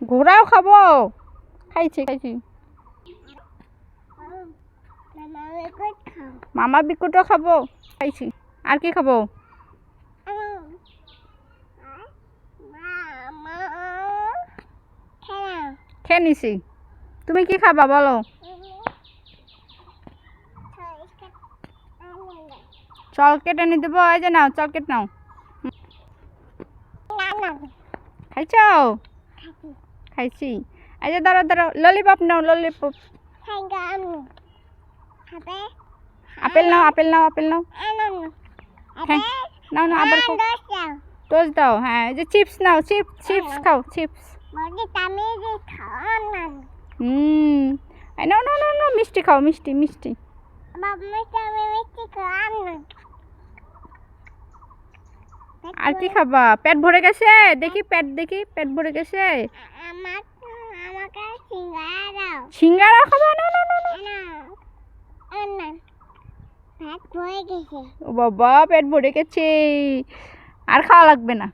ঘোড়াও খাবো। খাইছি খাইছি। মামা বিকুটও খাবো। খাইছি। আর কি খাবো? খেয়ে নিছি। তুমি কি খাবা বলো? চকলেট এনে দেবো। এই যে নাও চকলেট নাও। খাইছো? খাইছি। এই যে দাঁড়াও দাঁড়াও, ললিপপ নাও ললিপপ। আপেল নাও আপেল নাও আপেল নাও। হ্যাঁ নাও না আবার খাও। টোস্ট দাও। হ্যাঁ এই যে চিপস নাও, চিপস চিপস খাও চিপস। নাও নাও নাও নাও, মিষ্টি খাও মিষ্টি মিষ্টি। আর কি খাবা? পেট ভরে গেছে? দেখি পেট, দেখি পেট ভরে গেছে। সিঙ্গারা খাবা? না না না ও বাবা, পেট ভরে গেছে, আর খাওয়া লাগবে না।